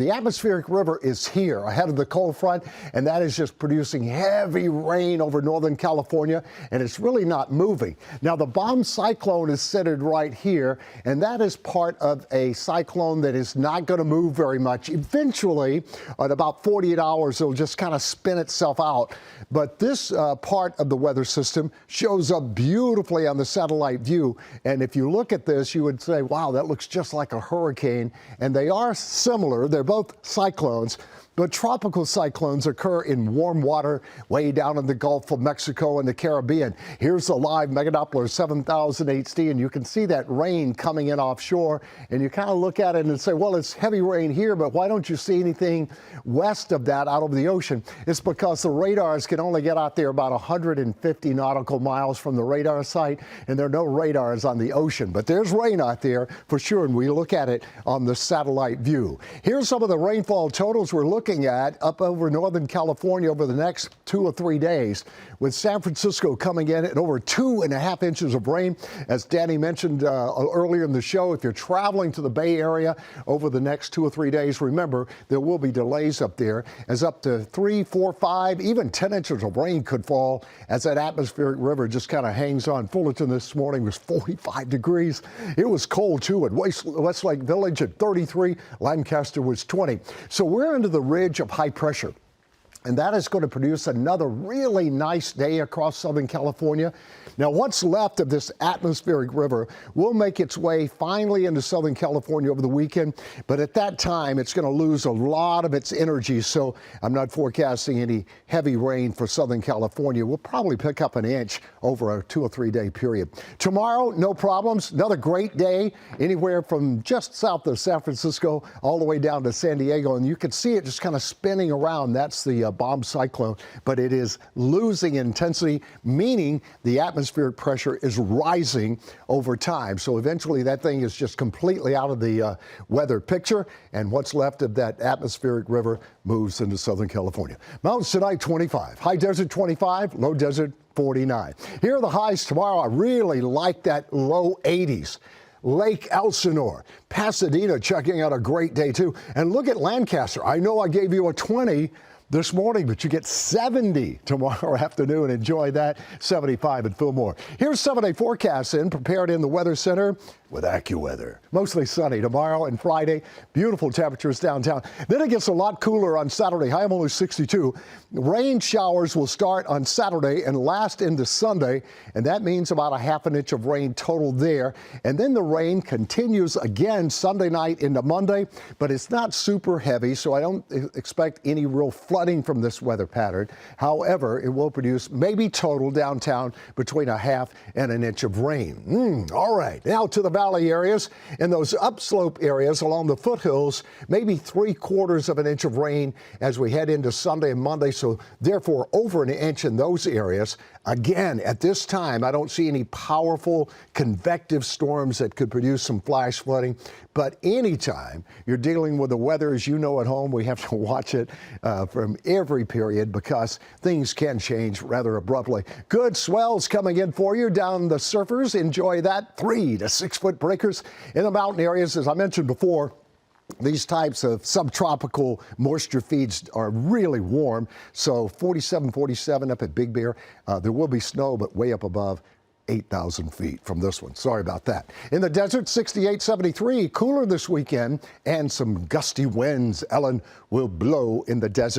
The atmospheric river is here ahead of the cold front, and that is just producing heavy rain over Northern California, and it's really not moving. Now, the bomb cyclone is centered right here, and that is part of a cyclone that is not going to move very much. Eventually, in about 48 hours, it'll just kind of spin itself out. But this part of the weather system shows up beautifully on the satellite view, and if you look at this, you would say, wow, that looks just like a hurricane, and they are similar. They're both cyclones, but tropical cyclones occur in warm water way down in the Gulf of Mexico and the Caribbean. Here's the live Megadoppler 7000 HD, and you can see that rain coming in offshore, and you kind of look at it and say, well, it's heavy rain here, but why don't you see anything west of that out over the ocean? It's because the radars can only get out there about 150 nautical miles from the radar site, and there are no radars on the ocean. But there's rain out there for sure, and we look at it on the satellite view. Here's some of the rainfall totals we're looking at up over Northern California over the next 2 or 3 days, with San Francisco coming in at over 2.5 inches of rain. As Danny mentioned earlier in the show, if you're traveling to the Bay Area over the next 2 or 3 days, remember there will be delays up there, as up to 3, 4, 5, even 10 inches of rain could fall as that atmospheric river just kind of hangs on. Fullerton this morning was 45 degrees. It was cold too at Westlake Village at 33. Lancaster was 20. So we're into the ridge of high pressure, and that is going to produce another really nice day across Southern California. Now, what's left of this atmospheric river will make its way finally into Southern California over the weekend, but at that time, it's going to lose a lot of its energy, so I'm not forecasting any heavy rain for Southern California. We'll probably pick up an inch over a 2 or 3 day period. Tomorrow, no problems. Another great day, anywhere from just south of San Francisco all the way down to San Diego, and you can see it just kind of spinning around. That's the bomb cyclone, but it is losing intensity, meaning the atmospheric pressure is rising over time. So eventually that thing is just completely out of the weather picture, and what's left of that atmospheric river moves into Southern California. Mountains tonight 25, high desert 25, low desert 49. Here are the highs tomorrow. I really like that low 80s. Lake Elsinore, Pasadena checking out a great day too. And look at Lancaster. I know I gave you a 20 this morning, but you get 70 tomorrow afternoon. Enjoy that. 75 at Fillmore. Here's 7-day forecast prepared in the Weather Center with AccuWeather. Mostly sunny tomorrow and Friday. Beautiful temperatures downtown. Then it gets a lot cooler on Saturday. High of only 62. Rain showers will start on Saturday and last into Sunday, and that means about a ½ an inch of rain total there. And then the rain continues again Sunday night into Monday, but it's not super heavy, so I don't expect any real flooding from this weather pattern. However, it will produce maybe total downtown between a ½ and an inch of rain. All right, now to the valley areas. In those upslope areas along the foothills, maybe 3/4 of an inch of rain as we head into Sunday and Monday, so therefore over an inch in those areas. Again, at this time, I don't see any powerful convective storms that could produce some flash flooding, but anytime you're dealing with the weather, as you know at home, we have to watch it from every period because things can change rather abruptly. Good swells coming in for you down the surfers. Enjoy that. 3 to 6 foot breakers in the mountain areas. As I mentioned before, these types of subtropical moisture feeds are really warm. So 47, 47 up at Big Bear. There will be snow, but way up above 8,000 feet from this one. Sorry about that. In the desert, 68, 73. Cooler this weekend and some gusty winds, Ellen, will blow in the desert.